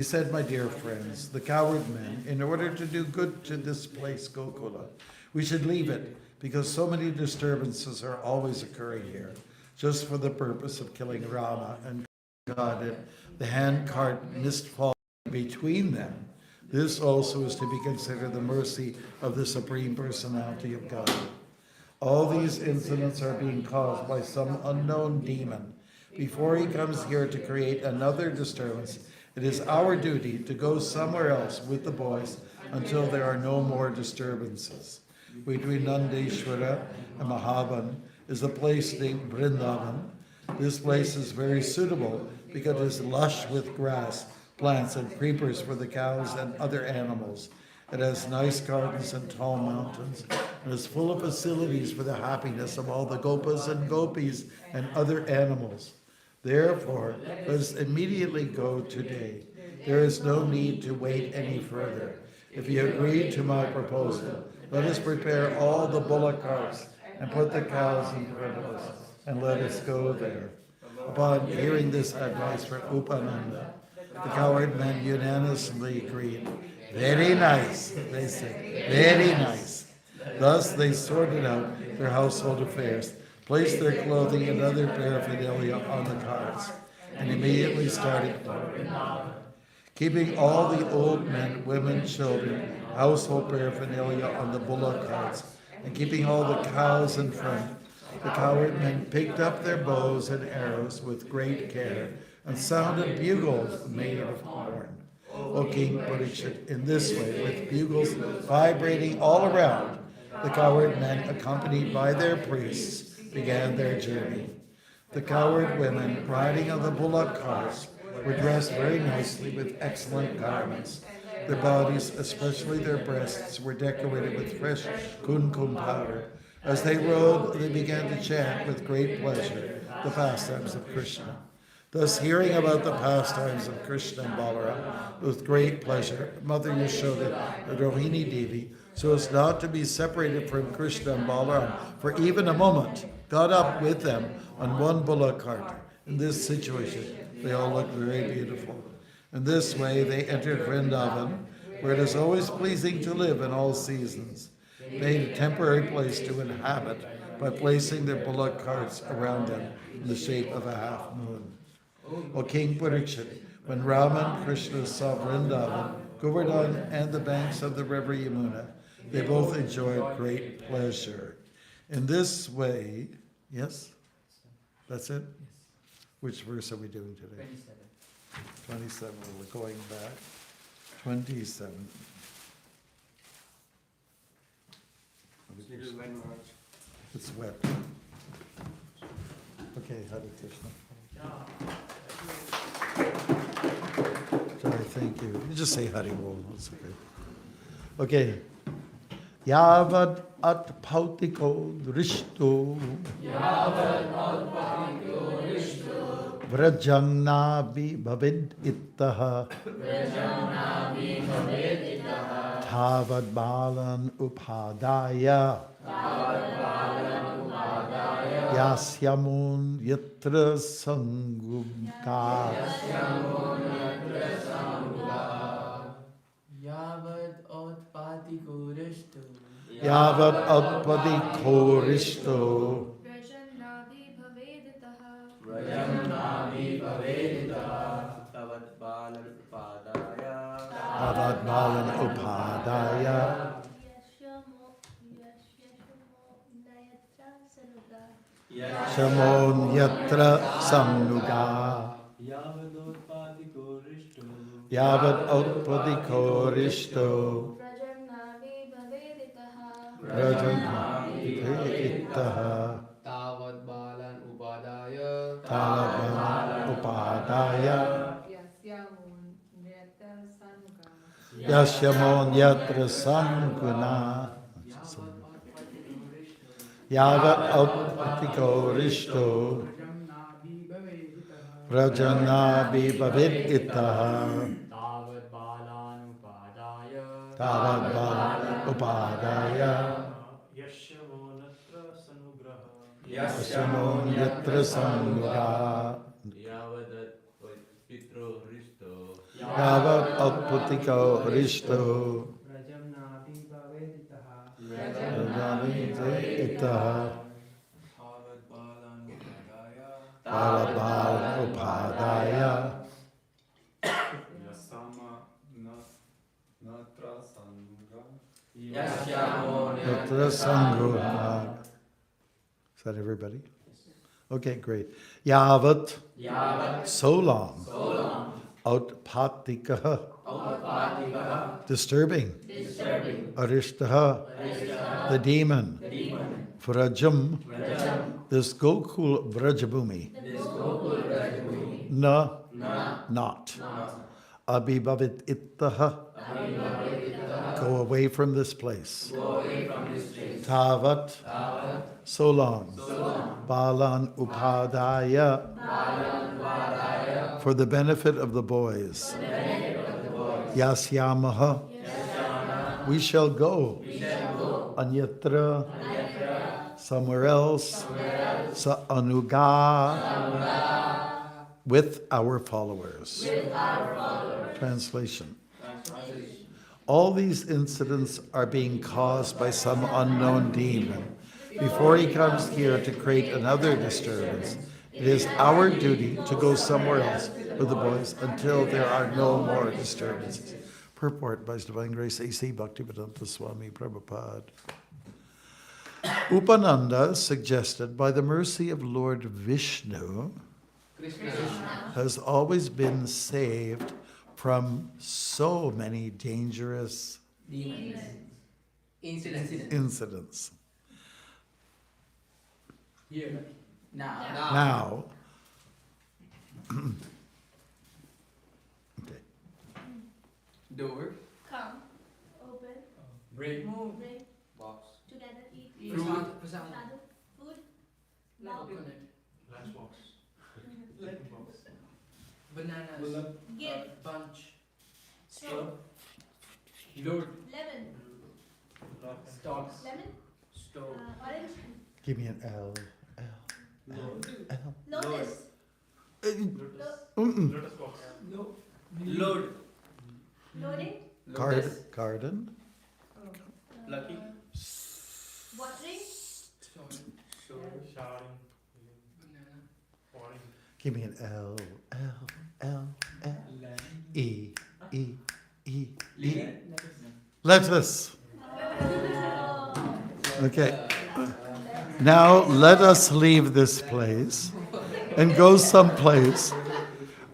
He said, my dear friends, the coward men, in order to do good to this place, Gokula, we should leave it, because so many disturbances are always occurring here, just for the purpose of killing Rama and God. The handcart missed falling between them. This also is to be considered the mercy of the Supreme Personality of God. All these incidents are being caused by some unknown demon. Before he comes here to create another disturbance, it is our duty to go somewhere else with the boys until there are no more disturbances. Between Nandeshwara and Mahavan is a place named Vrindavan. This place is very suitable because it is lush with grass, plants, and creepers for the cows and other animals. It has nice gardens and tall mountains, and is full of facilities for the happiness of all the gopas and gopis and other animals. Therefore, let us immediately go today. There is no need to wait any further. If you agree to my proposal, let us prepare all the bullock carts and put the cows in front of us, and let us go there. Upon hearing this advice from Upananda, the coward men unanimously agreed. Very nice, they said, very nice. Thus they sorted out their household affairs, placed their clothing and other paraphernalia on the carts, and immediately started keeping all the old men, women, children, household paraphernalia on the bullock carts, and keeping all the cows in front. The coward men picked up their bows and arrows with great care and sounded bugles made of horn. O King Parikshit, in this way, with bugles vibrating all around, the coward men, accompanied by their priests, began their journey. The coward women, riding on the bullock carts, were dressed very nicely with excellent garments. Their bodies, especially their breasts, were decorated with fresh kumkum powder. As they rode, they began to chant with great pleasure the pastimes of Krishna. Thus, hearing about the pastimes of Krishna and Balaram with great pleasure, Mother Yashoda, the Rohini Devi, so as not to be separated from Krishna and Balaram for even a moment, got up with them on one bullock cart. In this situation, they all looked very beautiful. In this way, they entered Vrindavan, where it is always pleasing to live in all seasons, made a temporary place to inhabit by placing their bullock carts around them in the shape of a half moon. O King Parikshit, when Rama and Krishna saw Vrindavan, Govardhan, and the banks of the river Yamuna, they both enjoyed great pleasure. In this way, yes? That's it? Which verse are we doing today? 27. We're going back. 27. It's wet. Okay, Hare Krishna. Jai, thank you. You just say Hari Bol. It's okay. Okay. Yavad at pautiko drishto. Yavad at pautiko drishto. Vrajamna bhavid ittaha. Vrajamna bhavid ittaha. Tavad balan upadaya. Tavad balan upadaya. Yasyamun yatra sangumka. Yasyamun yatra sangumka. Yavad atpatiko rishto. Yavad atpatiko rishto. Vrajamnavi bhaveditaha. Vrajamnavi bhaveditaha. Tavad balan upadaya. Tavad balan upadaya. Shamon yatra samnuga. Yavad atpatiko rishto. Yavad atpatiko rishto. Vrajamnavi bhaveditaha. Vrajamnavi bhaveditaha. Tavad balan upadaya. Tavad balan upadaya. Yasyamon yatra sanguna. Yavat atpatiko rishto. Vrajamnavi bhaveditaha. Tavad balan upadaya. Tavad balan upadaya. Yasyamon yatra sanugraha. Yavadat pitro risto. Yavat Atputiko Rishto Rajam Nabi Bhaveditaha Itaha Bhavad Balanupradaya Parabhavan Upadaya Yasama Natra Sangha Yatra Sangha. Is that everybody? Okay, great. Yavat, so long. Outpatika, disturbing. Arishtaha, the demon. Vrajam, this Gokul Vrajabhumi. Not. Abhibhavit ittaha, go away from this place. Tavat, so long. Balan upadaya, for the benefit of the boys. Yasyamaha, we shall go. Anyatra, somewhere else. Sa anuga, with our followers. Translation. All these incidents are being caused by some unknown demon. Before he comes here to create another disturbance, it is our duty to go somewhere else with the boys until there are no more disturbances. Purport by His Divine Grace A.C. Bhaktivedanta Swami Prabhupada. Upananda suggested by the mercy of Lord Vishnu has always been saved from so many dangerous incidents. Here. Now, okay. Door. Come. Open. Break. Move. Break. Box. Together. Eat. Fruit. Shadow. Food. Mouth. Lunchbox Bananas. Give. Bunch. Straw. Load. Lemon. Stalks. Lemon. Stove. Orange. Give me an L. Lotus. Lotus box Load. Loading. Garden. Lucky Watering. Showering Banana. Pouring Give me an L. E. Lettuce. Okay. Now let us leave this place and go someplace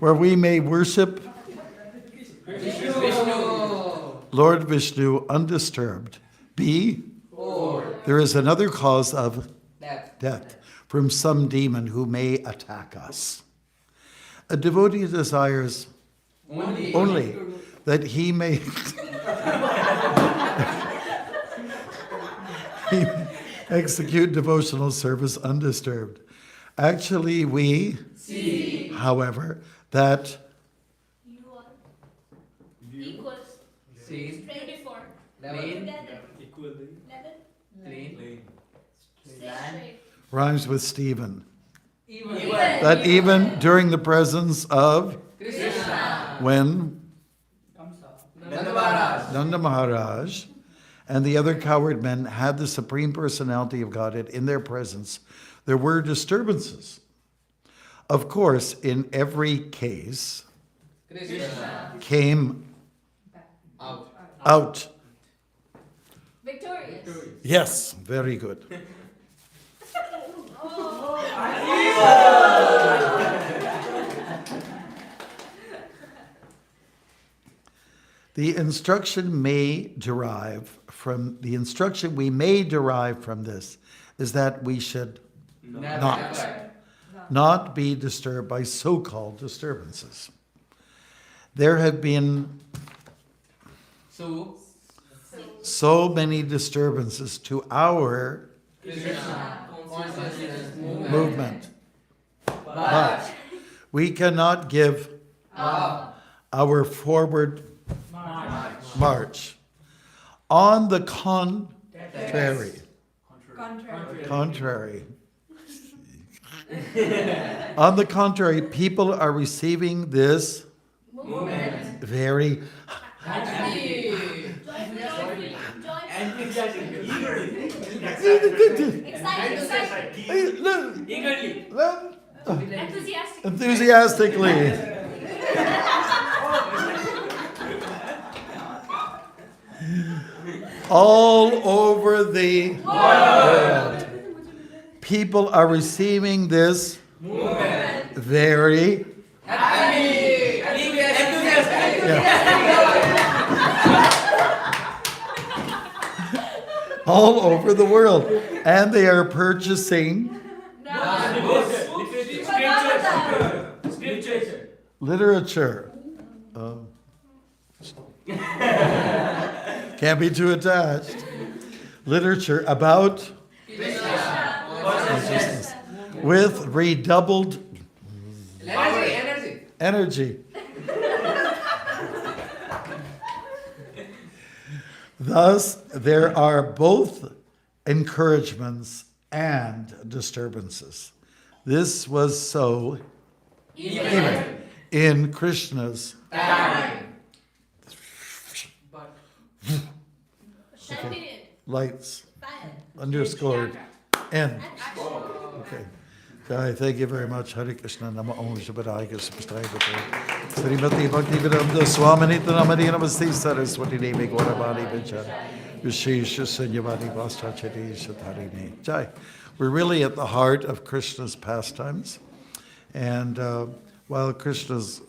where we may worship Lord Vishnu undisturbed. B. There is another cause of death from some demon who may attack us. A devotee desires only that he may execute devotional service undisturbed. Actually, we see, however, that You are equals. See. Straight before. Plain. Together. equally Level. Plain. Straight. rhymes with Stephen. Even. That even during the presence of Krishna. when Nanda Maharaj. Nanda Maharaj and the other coward men had the Supreme Personality of Godhead in their presence, there were disturbances. Of course, in every case, Krishna. came Out. out. Victorious. Yes, very good. The instruction we may derive from this is that we should not be disturbed by so-called disturbances. There have been so many disturbances to our Krishna consciousness movement, but we cannot give our forward march. On the contrary, on the contrary, people are receiving this Movement. Very Happy. Joyfully. Enthusiastic. Eagerly. Excited. Eagerly. Enthusiastic. enthusiastically. All over the world, people are receiving this very Happy. all over the world, and they are purchasing Scriptures. literature. Um, can't be too attached. Literature about consciousness with redoubled energy. Thus, there are both encouragements and disturbances. This was so even in Krishna's lights underscored end. Okay. Jai, thank you very much. Hare Krishna, Nama Om Shabadaya Krishna Srimati Bhakti Vedanta Swami Namadi Namaste Saraswati Devi Gauravani Vichara Vishesha Sunyavadi Vastachari Shatharini. Jai. We're really at the heart of Krishna's pastimes. And while Krishna's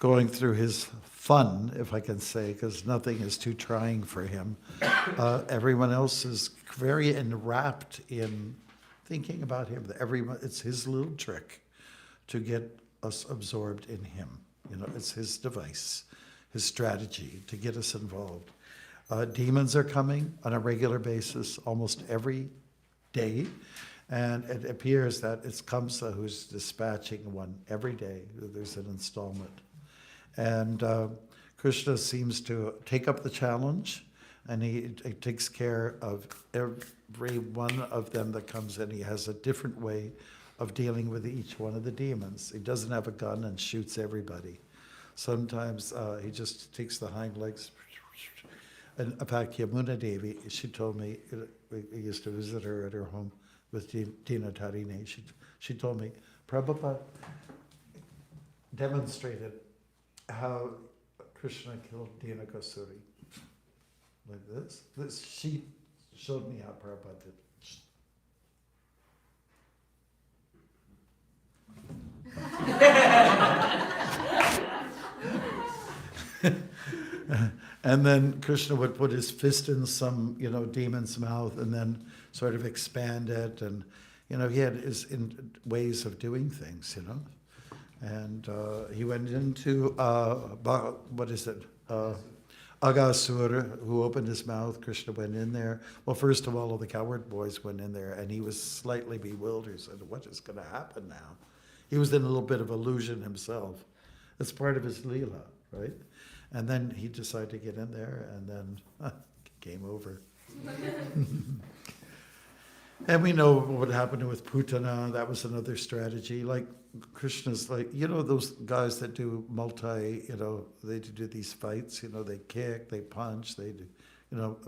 going through his fun, if I can say, because nothing is too trying for him, everyone else is very enwrapped in thinking about him. Everyone, it's his little trick to get us absorbed in him. You know, it's his device, his strategy to get us involved. Demons are coming on a regular basis, almost every day, and it appears that it's Kamsa who's dispatching one every day. There's an installment. And Krishna seems to take up the challenge, and he takes care of every one of them that comes in. He has a different way of dealing with each one of the demons. He doesn't have a gun and shoots everybody. Sometimes he just takes the hind legs. And in fact, Yamuna Devi, she told me, we used to visit her at her home with Tina Tarini. She told me, Prabhupada demonstrated how Krishna killed Dina Kasuri. Like this. She showed me how Prabhupada did. And then Krishna would put his fist in some, demon's mouth and then sort of expand it. And, he had his ways of doing things, And he went into, Agasura, who opened his mouth. Krishna went in there. Well, first of all the coward boys went in there, and he was slightly bewildered. He said, what is going to happen now? He was in a little bit of illusion himself. It's part of his Leela, right? And then he decided to get in there, and then game over. And we know what happened with Putana. That was another strategy. Like Krishna's like, those guys that do they do these fights, they kick, they punch, they do,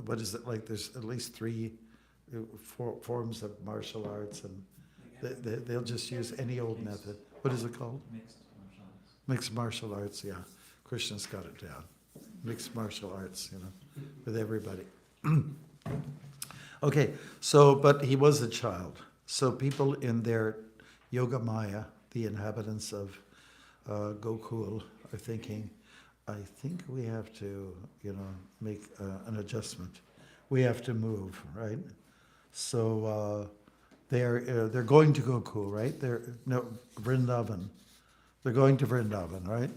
what is it like? There's at least three forms of martial arts, and they'll just use any old method. What is it called? Mixed martial arts, yeah. Krishna's got it down. Mixed martial arts, with everybody. Okay, but he was a child. So people in their Yoga Maya, the inhabitants of Gokul, are thinking, I think we have to, make an adjustment. We have to move, right? So they're going to Gokul, right? Vrindavan. They're going to Vrindavan, right?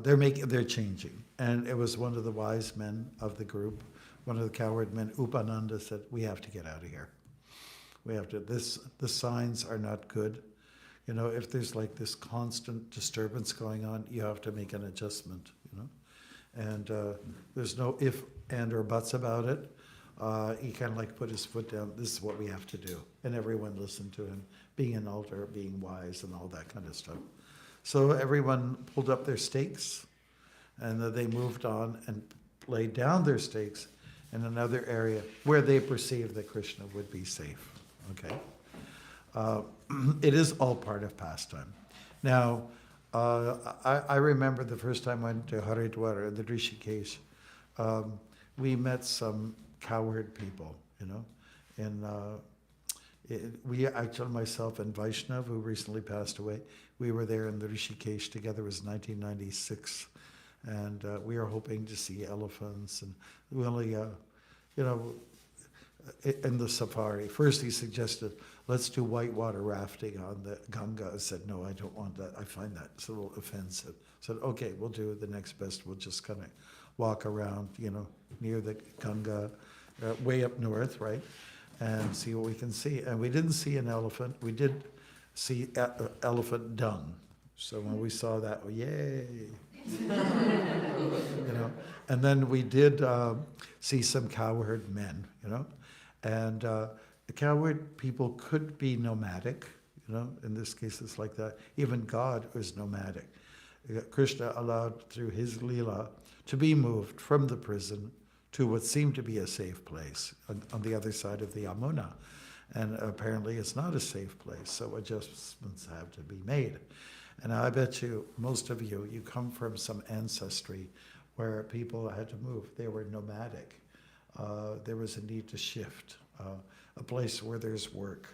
They're changing. And it was one of the wise men of the group, one of the coward men, Upananda, said, we have to get out of here. We have to, the signs are not good. If there's like this constant disturbance going on, you have to make an adjustment, And there's no if, and, or buts about it. He kind of like put his foot down, this is what we have to do. And everyone listened to him, being an altar, being wise, and all that kind of stuff. So everyone pulled up their stakes, and then they moved on and laid down their stakes in another area where they perceived that Krishna would be safe. Okay, it is all part of pastime. Now, I remember the first time I went to Haridwar, the Rishikesh. We met some cowherd people, you know, and we actually, myself and Vaishnav, who recently passed away, we were there in the Rishikesh together. It was 1996, and we are hoping to see elephants, and we only, you know, in the safari. First he suggested, let's do whitewater rafting on the Ganga. I said, no, I don't want that. I find that a little offensive. I said, okay, we'll do the next best. We'll just kind of walk around, you know, near the Ganga, way up north, right? And see what we can see. And we didn't see an elephant. We did see elephant dung. So when we saw that, oh, yay. You know, and then we did see some cowherd men, you know, and the cowherd people could be nomadic, you know, in this case it's like that. Even God was nomadic. Krishna allowed through his Leela to be moved from the prison to what seemed to be a safe place on the other side of the Yamuna. And apparently it's not a safe place, so adjustments have to be made. And I bet you, most of you, you come from some ancestry where people had to move. They were nomadic. There was a need to shift, a place where there's work.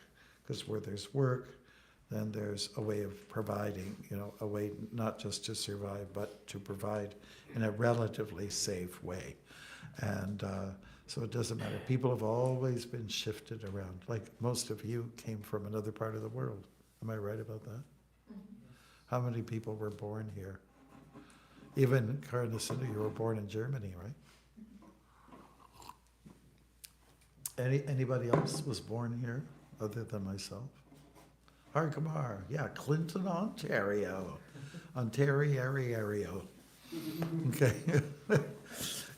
Because where there's work, then there's a way of providing, you know, a way not just to survive, but to provide in a relatively safe way. And so it doesn't matter. People have always been shifted around. Like most of you came from another part of the world. Am I right about that? How many people were born here? Even Karnasina, you were born in Germany, right? Anybody else was born here other than myself? Harkamar, yeah, Clinton, Ontario. Ontario. Okay.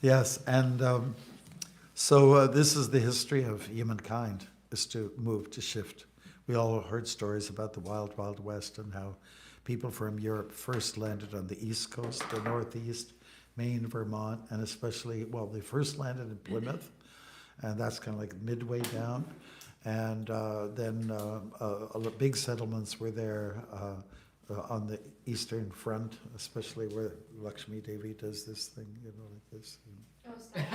Yes, and so this is the history of humankind, is to move, to shift. We all heard stories about the wild, wild west and how people from Europe first landed on the East Coast, the Northeast, Maine, Vermont, and especially, well, they first landed in Plymouth, and that's kind of like midway down. And then big settlements were there on the Eastern Front, especially where Lakshmi Devi does this thing, you know, like this. Oh, stop.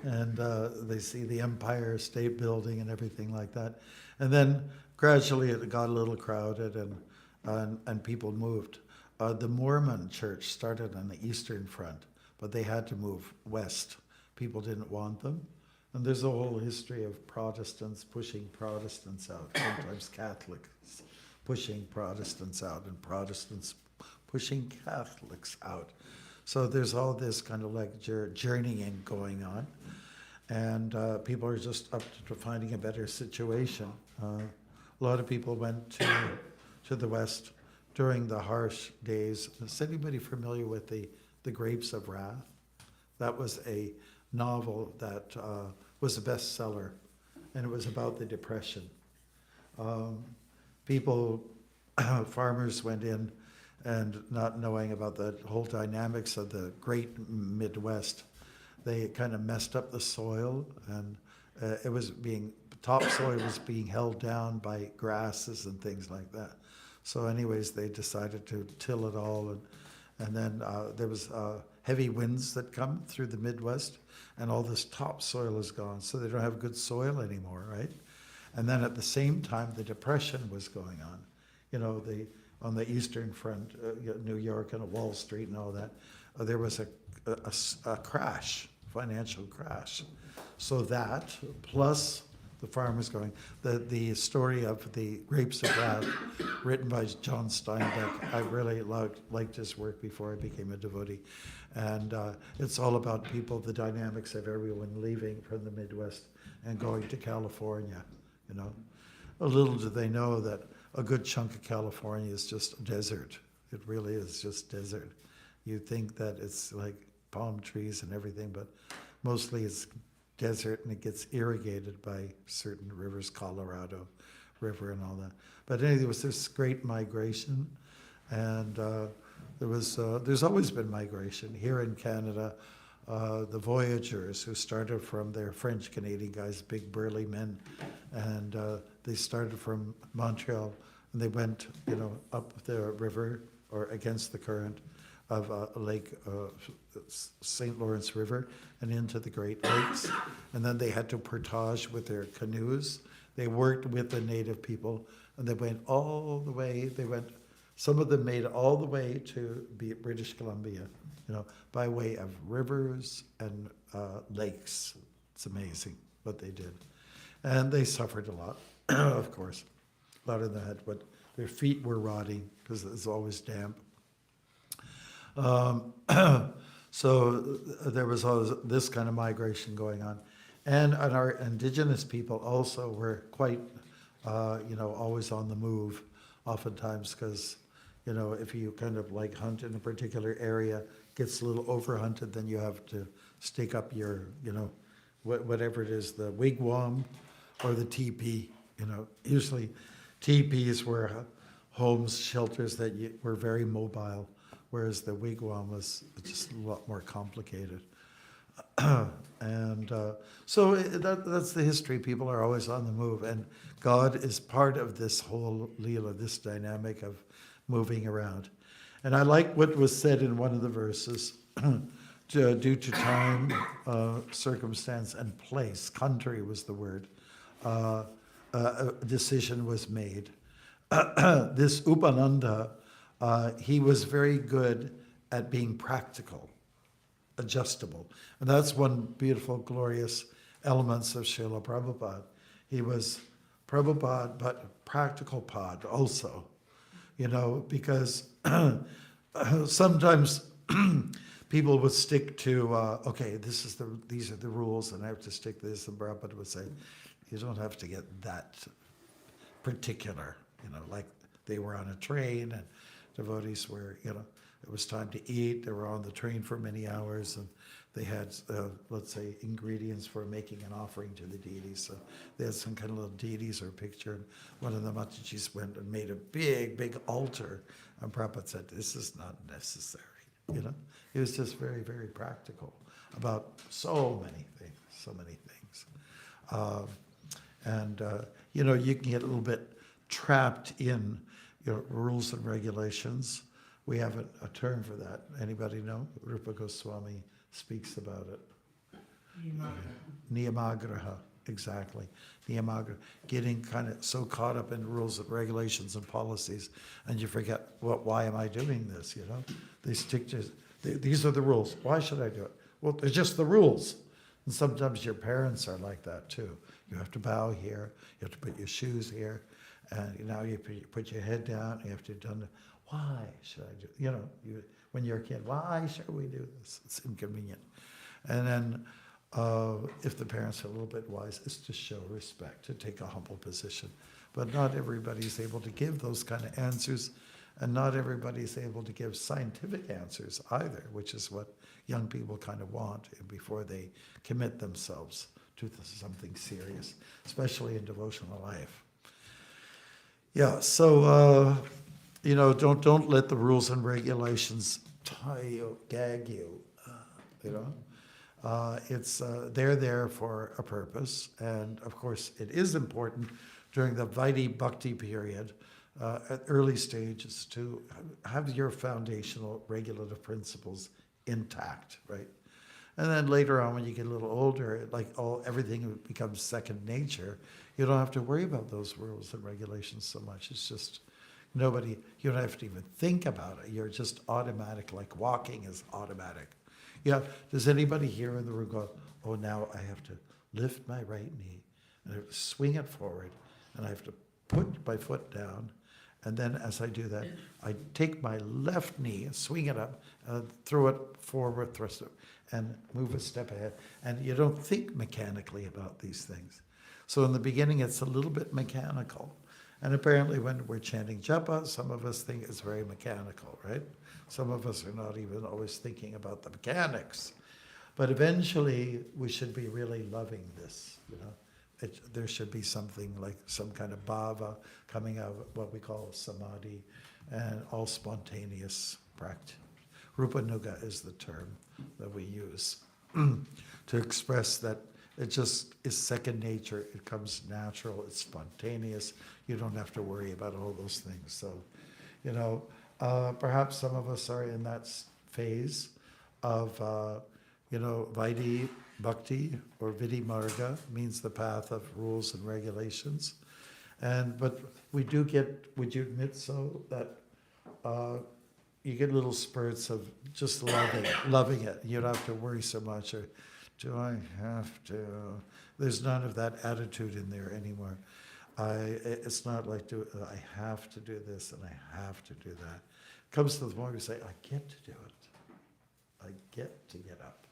And they see the Empire State Building and everything like that. And then gradually it got a little crowded and people moved. The Mormon church started on the Eastern Front, but they had to move west. People didn't want them. And there's a whole history of Protestants pushing Protestants out, sometimes Catholics pushing Protestants out, and Protestants pushing Catholics out. So there's all this kind of like journeying going on. And people are just up to finding a better situation. A lot of people went to the West during the harsh days. Is anybody familiar with the Grapes of Wrath? That was a novel that was a bestseller, and it was about the Depression. Farmers went in and not knowing about the whole dynamics of the great Midwest, they kind of messed up the soil, and topsoil was being held down by grasses and things like that. So anyways, they decided to till it all, and then there was heavy winds that come through the Midwest, and all this topsoil is gone, so they don't have good soil anymore, right? And then at the same time, the Depression was going on. You know, on the Eastern Front, New York and Wall Street and all that, there was a crash, financial crash. So that, plus the farmers going, the story of the Grapes of Wrath, written by John Steinbeck, I really liked his work before I became a devotee. And it's all about people, the dynamics of everyone leaving from the Midwest and going to California, you know. A little do they know that a good chunk of California is just desert. It really is just desert. You think that it's like palm trees and everything, but mostly it's desert, and it gets irrigated by certain rivers, Colorado river and all that. But anyway, there was this great migration, and there's always been migration. Here in Canada, the voyageurs who started from, their French-Canadian guys, big burly men, and they started from Montreal, and they went, up the river or against the current of St. Lawrence River and into the Great Lakes. And then they had to portage with their canoes. They worked with the native people, and they went all the way. Some of them made all the way to British Columbia, by way of rivers and lakes. It's amazing what they did. And they suffered a lot, of course, a lot of that, but their feet were rotting because it's always damp. So there was always this kind of migration going on. And our indigenous people also were quite, always on the move, oftentimes, because, if you kind of like hunt in a particular area, gets a little overhunted, then you have to stake up your, whatever it is, the wigwam or the teepee. Usually teepees were homes, shelters that were very mobile, whereas the wigwam was just a lot more complicated. And so that's the history. People are always on the move, and God is part of this whole Leela, this dynamic of moving around. And I like what was said in one of the verses, due to time, circumstance, and place, country was the word, a decision was made. This Upananda, he was very good at being practical, adjustable. And that's one beautiful, glorious elements of Srila Prabhupada. He was Prabhupada, but practical pod also, because sometimes people would stick to, okay, these are the rules, and I have to stick to this, and Prabhupada would say, you don't have to get that particular, like they were on a train, and devotees were, it was time to eat. They were on the train for many hours, and they had, let's say, ingredients for making an offering to the deities. So they had some kind of little deities or picture. And one of the Matajis went and made a big, big altar. And Prabhupada said, this is not necessary. It was just very, very practical about so many things. You can get a little bit trapped in rules and regulations. We have a term for that. Anybody know? Rupa Goswami speaks about it. Niyamagraha, exactly. Niyamagraha, getting kind of so caught up in rules and regulations and policies, and you forget, why am I doing this, They stick to, these are the rules. Why should I do it? Well, they're just the rules. And sometimes your parents are like that too. You have to bow here, you have to put your shoes here, and now you put your head down, you have to do it. Why should I do, when you're a kid, why should we do this? It's inconvenient. And then if the parents are a little bit wise, it's to show respect, to take a humble position. But not everybody's able to give those kind of answers, and not everybody's able to give scientific answers either, which is what young people kind of want before they commit themselves to something serious, especially in devotional life. Yeah, so don't let the rules and regulations tie you, gag you. They're there for a purpose, and of course it is important during the Vaidhi Bhakti period, at early stages, to have your foundational regulative principles intact, right? And then later on, when you get a little older, everything becomes second nature. You don't have to worry about those rules and regulations so much. It's just you don't have to even think about it. You're just automatic, like walking is automatic. Does anybody here in the room go, oh, now I have to lift my right knee, and I have to swing it forward, and I have to put my foot down, and then as I do that, I take my left knee and swing it up, and throw it forward, thrust it, and move a step ahead. And you don't think mechanically about these things. So in the beginning, it's a little bit mechanical. And apparently when we're chanting japa, some of us think it's very mechanical, right? Some of us are not even always thinking about the mechanics. But eventually, we should be really loving this, there should be something like some kind of bhava coming out of what we call samadhi, and all spontaneous practice. Rupanuga is the term that we use to express that it just is second nature. It comes natural. It's spontaneous. You don't have to worry about all those things. So, perhaps some of us are in that phase of, Vaidhi Bhakti or Vidhi-marga means the path of rules and regulations. But we do get, would you admit so, that you get little spurts of just loving it. You don't have to worry so much, or do I have to? There's none of that attitude in there anymore. It's not like I have to do this and I have to do that. It comes to the point where you say, I get to do it. I get to get up.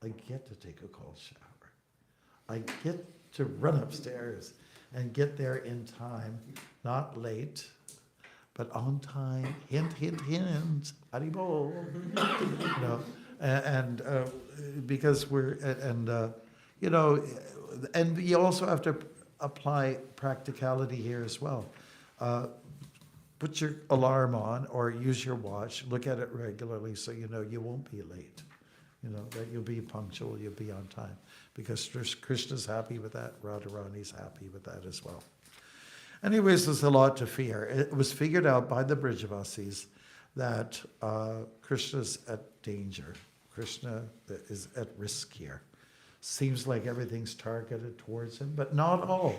I get to take a cold shower. I get to run upstairs and get there in time, not late, but on time. Hint, hint, hint. Haribol. And because and you also have to apply practicality here as well. Put your alarm on or use your watch. Look at it regularly so you know you won't be late. That you'll be punctual, you'll be on time. Because Krishna's happy with that, Radharani's happy with that as well. Anyways, there's a lot to fear. It was figured out by the Brijavasis that Krishna's at danger. Krishna is at risk here. Seems like everything's targeted towards him, but not all.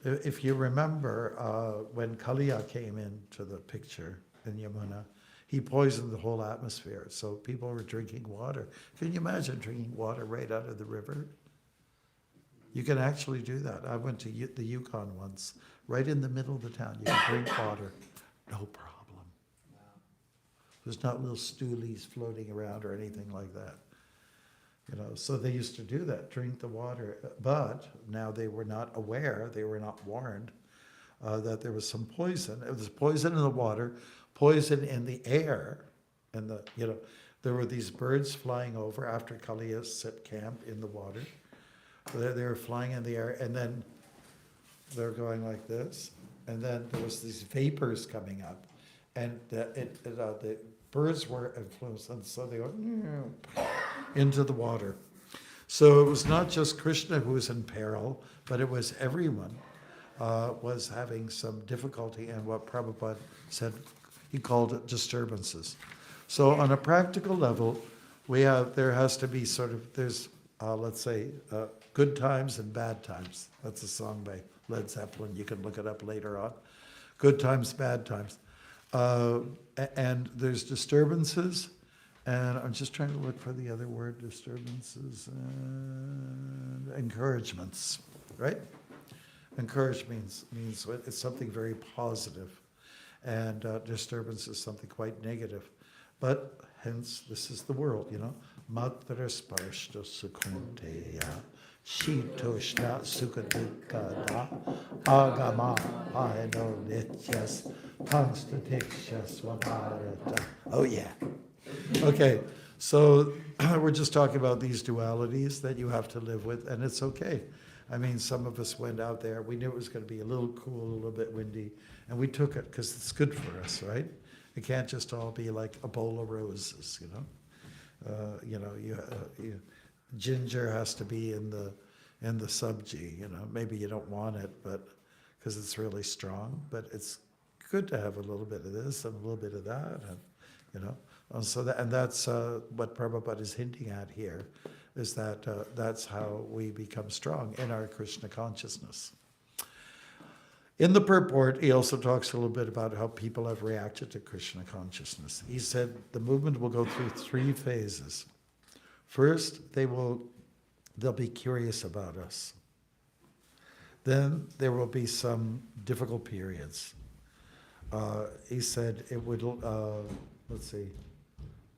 If you remember, when Kaliya came into the picture in Yamuna, he poisoned the whole atmosphere. So people were drinking water. Can you imagine drinking water right out of the river? You can actually do that. I went to the Yukon once, right in the middle of the town. You can drink water, no problem. There's not little stoolies floating around or anything like that. So they used to do that, drink the water. But now they were not aware, they were not warned that there was some poison. It was poison in the water, poison in the air, and there were these birds flying over after Kaliya set camp in the water. They were flying in the air, and then they're going like this, and then there was these vapors coming up, and the birds were influenced, and so they went into the water. So it was not just Krishna who was in peril, but it was everyone was having some difficulty, and what Prabhupada said, he called it disturbances. So on a practical level, there has to be there's let's say, good times and bad times. That's a song by Led Zeppelin. You can look it up later on. Good times, bad times. And there's disturbances, and I'm just trying to look for the other word, disturbances and encouragements, right? Encourage means it's something very positive, and disturbance is something quite negative. But hence, this is the world, Matra sparshta sukunteya, shitoshna sukadukada, agama hayano nityas, pangstatiksha swamarata. Oh yeah. Okay, so we're just talking about these dualities that you have to live with, and it's okay. I mean, some of us went out there, we knew it was going to be a little cool, a little bit windy, and we took it because it's good for us, right? It can't just all be like a bowl of roses, ginger has to be in the sabji, Maybe you don't want it, but because it's really strong. But it's good to have a little bit of this and a little bit of that, and that's what Prabhupada is hinting at here, is that that's how we become strong in our Krishna consciousness. In the purport, he also talks a little bit about how people have reacted to Krishna consciousness. He said the movement will go through 3 phases. First, they'll be curious about us. Then there will be some difficult periods. He said it would,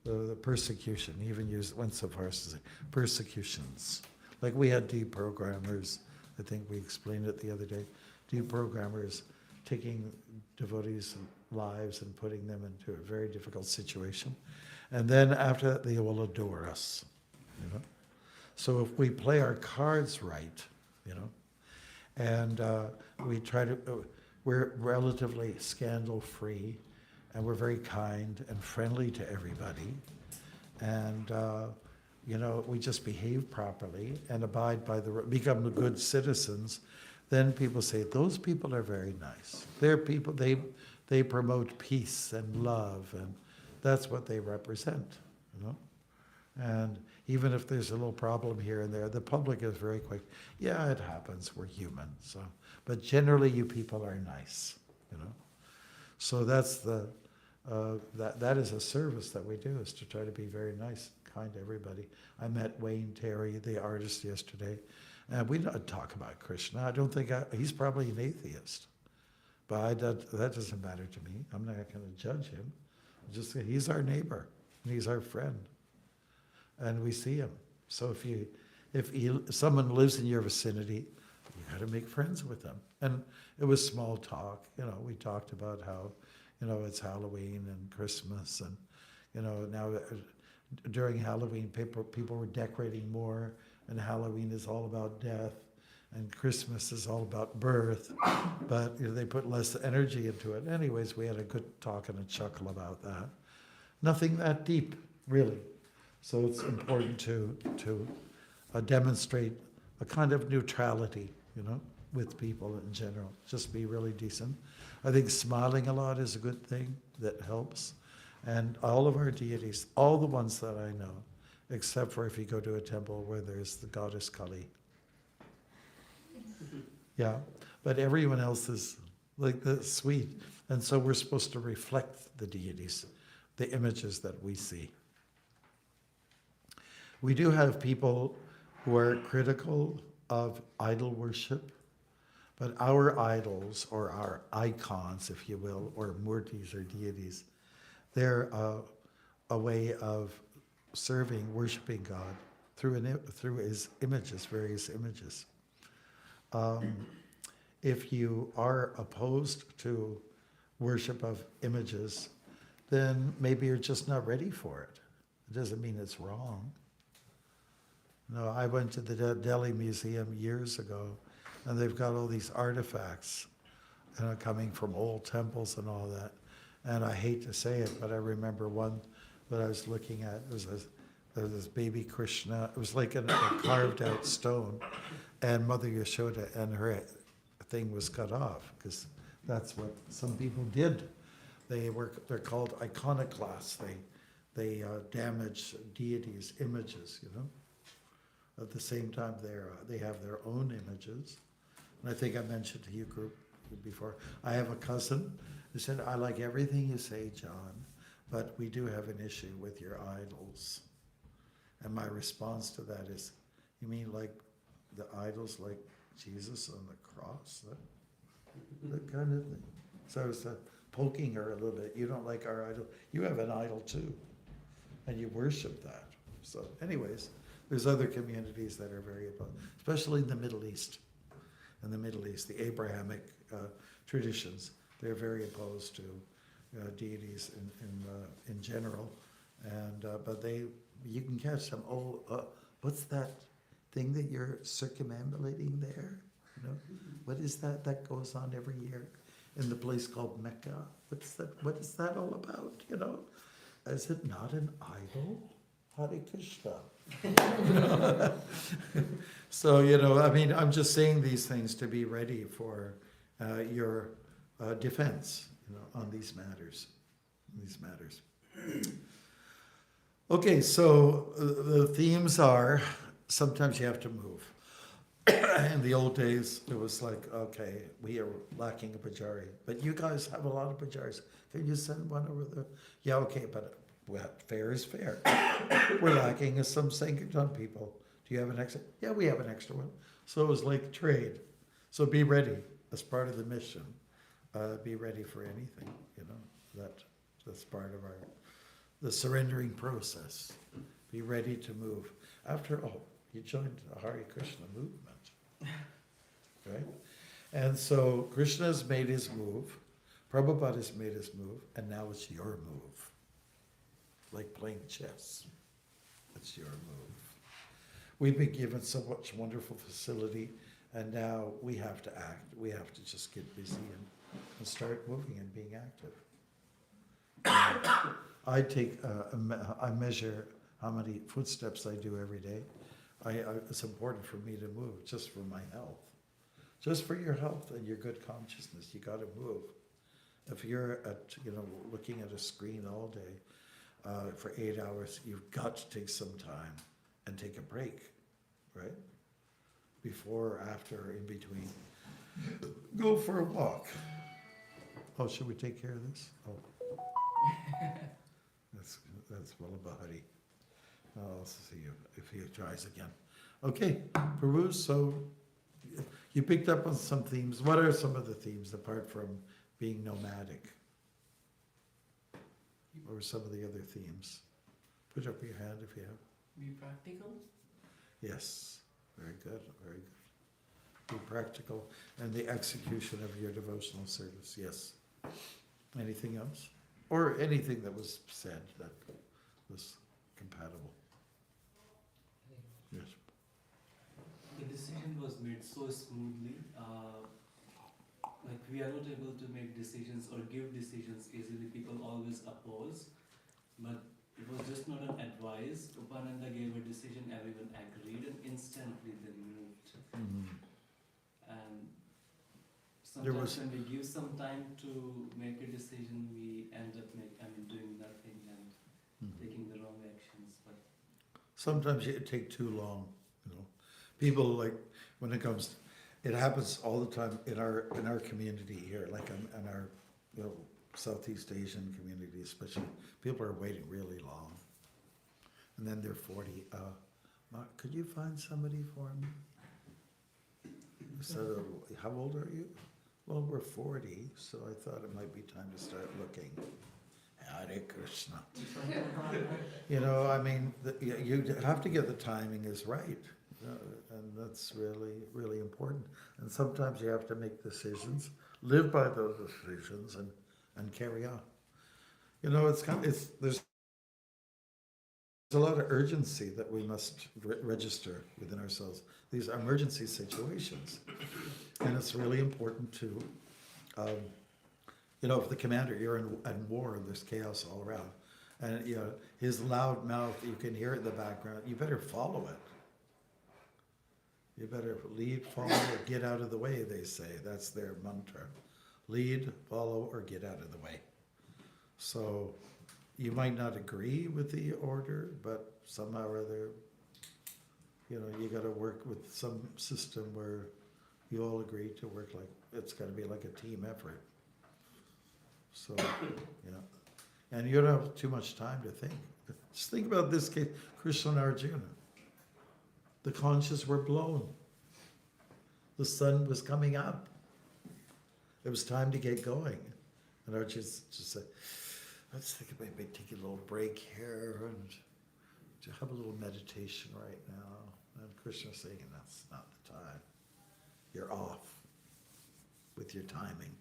the persecution. He even went so far as to say persecutions. Like we had deprogrammers, I think we explained it the other day. Deprogrammers taking devotees' lives and putting them into a very difficult situation. And then after that, they will adore us. So if we play our cards right, you know, and we try to, we're relatively scandal-free, and we're very kind and friendly to everybody, and you know, we just behave properly and abide by become the good citizens, then people say, those people are very nice. They're people, they promote peace and love, and that's what they represent, you know? And even if there's a little problem here and there, the public is very quick. Yeah, it happens, we're human, so. But generally, you people are nice, you know? So that's that is a service that we do, is to try to be very nice, kind to everybody. I met Wayne Terry, the artist, yesterday, and we don't talk about Krishna. I don't think, he's probably an atheist, but that doesn't matter to me. I'm not going to judge him. He's our neighbor, and he's our friend, and we see him. So if someone lives in your vicinity, you got to make friends with them. And it was small talk. You know, we talked about how, you know, it's Halloween and Christmas, and, you know, now during Halloween, people were decorating more, and Halloween is all about death, and Christmas is all about birth, but you know, they put less energy into it. Anyways, we had a good talk and a chuckle about that. Nothing that deep, really. So it's important to demonstrate a kind of neutrality, you know, with people in general. Just be really decent. I think smiling a lot is a good thing that helps. And all of our deities, all the ones that I know, except for if you go to a temple where there's the goddess Kali. Yeah, but everyone else is like the sweet. And so we're supposed to reflect the deities, the images that we see. We do have people who are critical of idol worship, but our idols, or our icons, if you will, or murtis or deities, they're a way of serving, worshiping God through his images, various images. If you are opposed to worship of images, then maybe you're just not ready for it. It doesn't mean it's wrong. No, I went to the Delhi Museum years ago, and they've got all these artifacts, you know, coming from old temples and all that. And I hate to say it, but I remember one that I was looking at. There was this baby Krishna. It was like a carved out stone, and Mother Yashoda and her thing was cut off, because that's what some people did. They're called iconoclasts. They damage deities' images, you know. At the same time, they have their own images. And I think I mentioned to you group before, I have a cousin who said, I like everything you say, John, but we do have an issue with your idols. And my response to that is, you mean like the idols like Jesus on the cross? That kind of thing. So I was poking her a little bit. You don't like our idol? You have an idol too, and you worship that. So anyways, there's other communities that are very opposed, especially in the Middle East. In the Middle East, the Abrahamic traditions, they're very opposed to deities in general. And but you can catch them. What's that thing that you're circumambulating there? You know, what is that goes on every year in the place called Mecca? What's that? What is that all about? You know, is it not an idol? Hare Krishna. So, you know, I mean, I'm just saying these things to be ready for your defense, you know, on these matters. Okay, so the themes are, sometimes you have to move. In the old days, it was like, okay, we are lacking a pujari, but you guys have a lot of pujaris. Can you send one over there? Yeah, okay, but fair is fair. We're lacking some Sankirtan people. Do you have an extra? Yeah, we have an extra one. So it was like trade. So be ready as part of the mission. Be ready for anything, you know. That's part of the surrendering process. Be ready to move. After all, you joined the Hare Krishna movement, right? And so Krishna's made his move, Prabhupada has made his move, and now it's your move. Like playing chess. It's your move. We've been given so much wonderful facility, and now we have to act. We have to just get busy and start moving and being active. I take, I measure how many footsteps I do every day. It's important for me to move, just for my health. Just for your health and your good consciousness, you gotta move. If you're looking at a screen all day for 8 hours, you've got to take some time and take a break, right? Before, after, in between. Go for a walk. Oh, should we take care of this? Oh. That's Wallabahari. I'll see you if he tries again. Okay, Peru, so you picked up on some themes. What are some of the themes apart from being nomadic? What were some of the other themes? Put up your hand if you have. Be practical. Yes, very good, very good. Be practical and the execution of your devotional service, yes. Anything else? Or anything that was said that was compatible? Yes. The decision was made so smoothly. Like we are not able to make decisions or give decisions easily. People always oppose, but it was just not an advice. Upananda gave a decision, everyone agreed, and instantly they moved. Mm-hmm. And There sometimes was- when we give some time to make a decision, we end up doing nothing and Mm-hmm. taking the wrong actions. But Sometimes it take too long, People like, when it comes, it happens all the time in our community here, like in our, Southeast Asian community especially. People are waiting really long. And then they're 40. Mark, could you find somebody for me? So, how old are you? Well, we're 40, so I thought it might be time to start looking. Hare Krishna. You have to get the timing is right. And that's really, really important. And sometimes you have to make decisions, live by those decisions, and carry on. There's a lot of urgency that we must register within ourselves. These are emergency situations. And it's really important to, if the commander, you're in war and there's chaos all around, and his loud mouth, you can hear it in the background, you better follow it. You better lead, follow, or get out of the way, they say. That's their mantra. Lead, follow, or get out of the way. So you might not agree with the order, but somehow or other, you got to work with some system where you all agree to work like, it's got to be like a team effort. So, and you don't have too much time to think. Just think about this case, Krishna and Arjuna. The conches were blown. The sun was coming up. It was time to get going. And Arjuna just said, let's think about maybe take a little break here and to have a little meditation right now. And Krishna saying, that's not the time. You're off with your timing.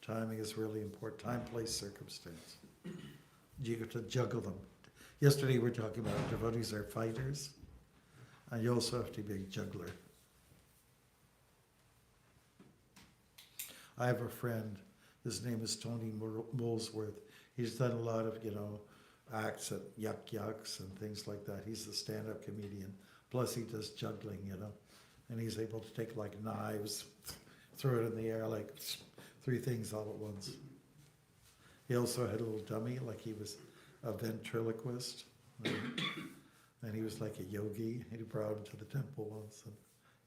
Timing is really important. Time, place, circumstance. You have to juggle them. Yesterday we were talking about devotees are fighters. And you also have to be a juggler. I have a friend, his name is Tony Molesworth. He's done a lot of, acts at yucks and things like that. He's a stand-up comedian. Plus he does juggling, and he's able to take like knives, throw it in the air like 3 things all at once. He also had a little dummy, like he was a ventriloquist. And he was like a yogi. He brought him to the temple once, and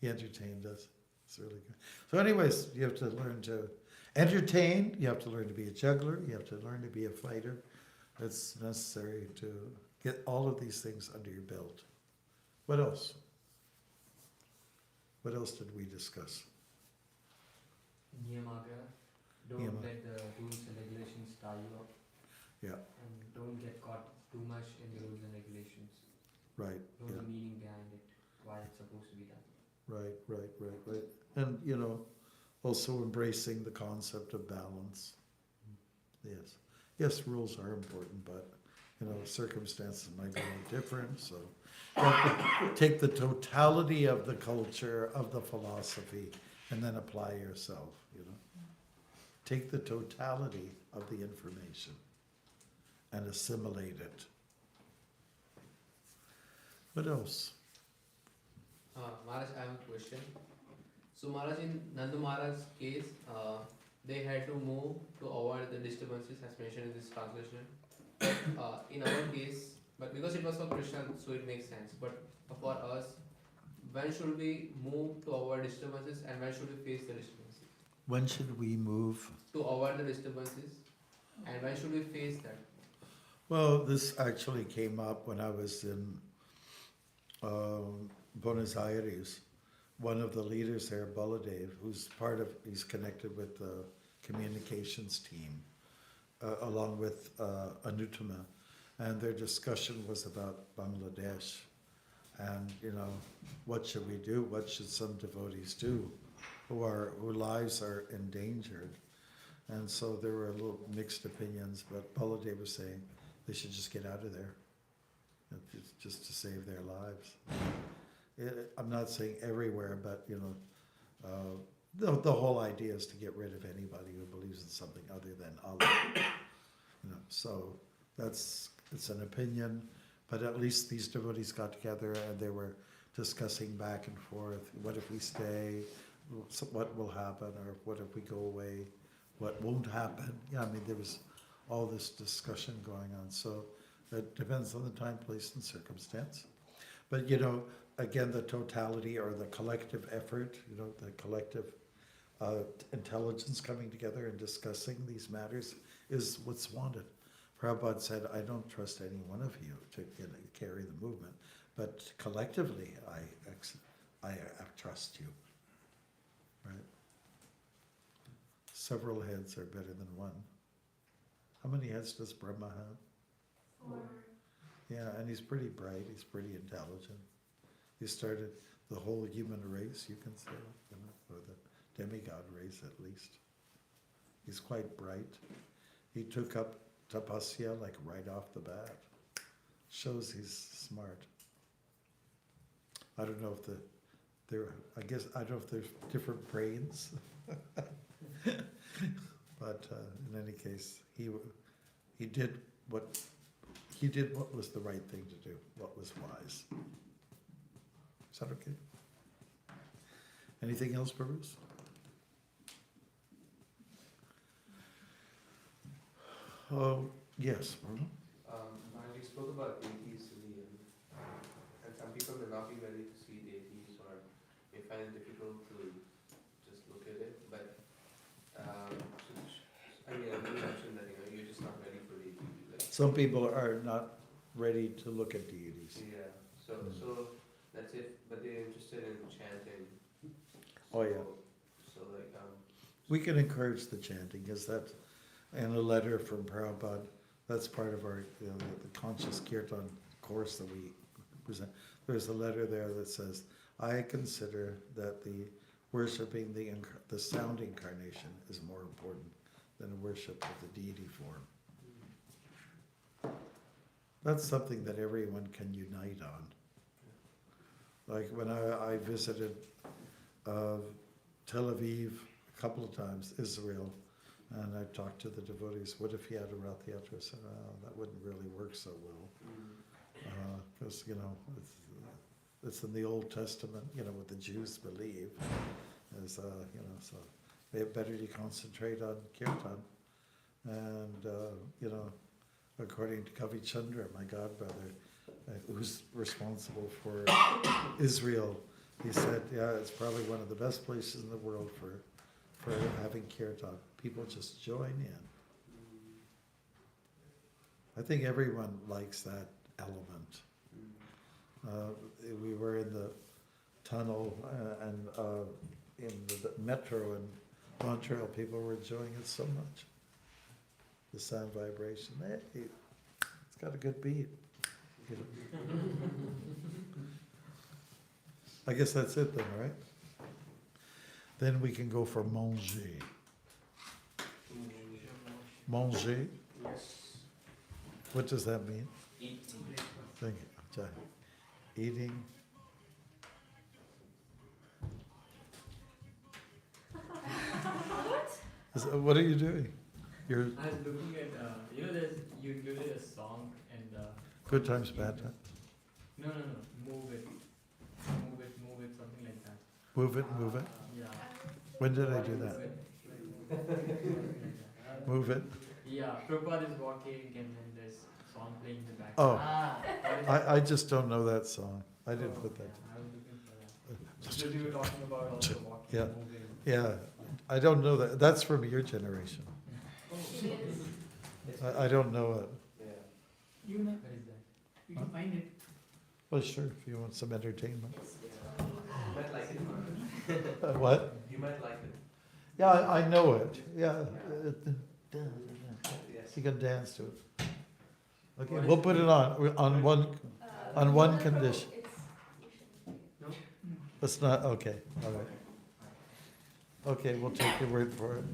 he entertained us. It's really good. So anyways, you have to learn to entertain. You have to learn to be a juggler. You have to learn to be a fighter. It's necessary to get all of these things under your belt. What else? What else did we discuss? Niyamaga. Don't Niyama. let the rules and regulations tie you up. Yeah. And don't get caught too much in the rules and regulations. Right. Know Yeah. the meaning behind it, why it's supposed to be done. Right. And, also embracing the concept of balance. Yes. Yes, rules are important, but circumstances might be a little different, so. You have to take the totality of the culture, of the philosophy, and then apply yourself, Take the totality of the information and assimilate it. What else? Maharaj, I have a question. So Maharaj, in Nandu Maharaj's case, they had to move to avoid the disturbances as mentioned in this translation. In our case, but because it was for Krishna, so it makes sense. But for us, when should we move to avoid disturbances and when should we face the disturbances? When should we move? To avoid the disturbances and when should we face that? Well, this actually came up when I was in Buenos Aires. One of the leaders there, Baladev, he's connected with the communications team, along with Anutama, and their discussion was about Bangladesh, and what should we do? What should some devotees do, whose lives are endangered? And so there were a little mixed opinions, but Baladev was saying they should just get out of there, just to save their lives. I'm not saying everywhere, but the whole idea is to get rid of anybody who believes in something other than Allah. So it's an opinion, but at least these devotees got together and they were discussing back and forth. What if we stay? What will happen? Or what if we go away? What won't happen? There was all this discussion going on. So it depends on the time, place, and circumstance. But again, the totality or the collective effort, the collective intelligence coming together and discussing these matters is what's wanted. Prabhupada said, I don't trust any one of you to carry the movement, but collectively I trust you. Right? Several heads are better than one. How many heads does Brahma have? 4. Yeah, and he's pretty bright, he's pretty intelligent. He started the whole human race, you can say, or the demigod race at least. He's quite bright. He took up tapasya like right off the bat. Shows he's smart. I don't know if I don't know if there's different brains. But in any case, he did what was the right thing to do, what was wise. Is that okay? Anything else, Bruce? Oh, yes. You spoke about deities in the end, and some people may not be ready to see deities or may find it difficult to just look at it, but you mentioned that you're just not ready for deities. Some people are not ready to look at deities. Yeah, so that's it, but they're interested in chanting. Oh, yeah. So We can encourage the chanting, because that, in a letter from Prabhupada, that's part of our the conscious kirtan course that we present. There's a letter there that says, I consider that the worshipping the sound incarnation is more important than a worship of the deity form. That's something that everyone can unite on. Like when I visited Tel Aviv a couple of times, Israel, and I talked to the devotees, what if you had a Rath Yatra? I said, that wouldn't really work so well. Because, it's in the Old Testament, what the Jews believe. Is, so better you concentrate on kirtan. And, according to Kavi Chandra, my godbrother, who's responsible for Israel, he said, it's probably one of the best places in the world for having kirtan. People just join in. I think everyone likes that element. We were in the tunnel and in the metro in Montreal, people were enjoying it so much. The sound vibration, it's got a good beat. I guess that's it then, right? Then we can go for manger. Manger. Yes. What does that mean? Eat. Thank you, Jai. Eating. What are you doing? You're I was looking at, there's you included a song and good times, bad times. no, move it, something like that. Move it, move it. Yeah. When did I do that? Move it. Yeah, Prabhupada is walking and then there's song playing in the back. Oh, What is I just don't know that song. I didn't put that. I was looking for that. Because you were talking about also walking, Yeah. moving. Yeah, I don't know that. That's from your generation. I don't know it. You know, what is that? You can find it. Well, sure, if you want some entertainment. You might like it. What? You might like it. Yeah, I know it. Yeah. Yes. You can dance to it. Okay, we'll put it on one condition. No? Let's not, okay, all right. Okay, we'll take your word for it.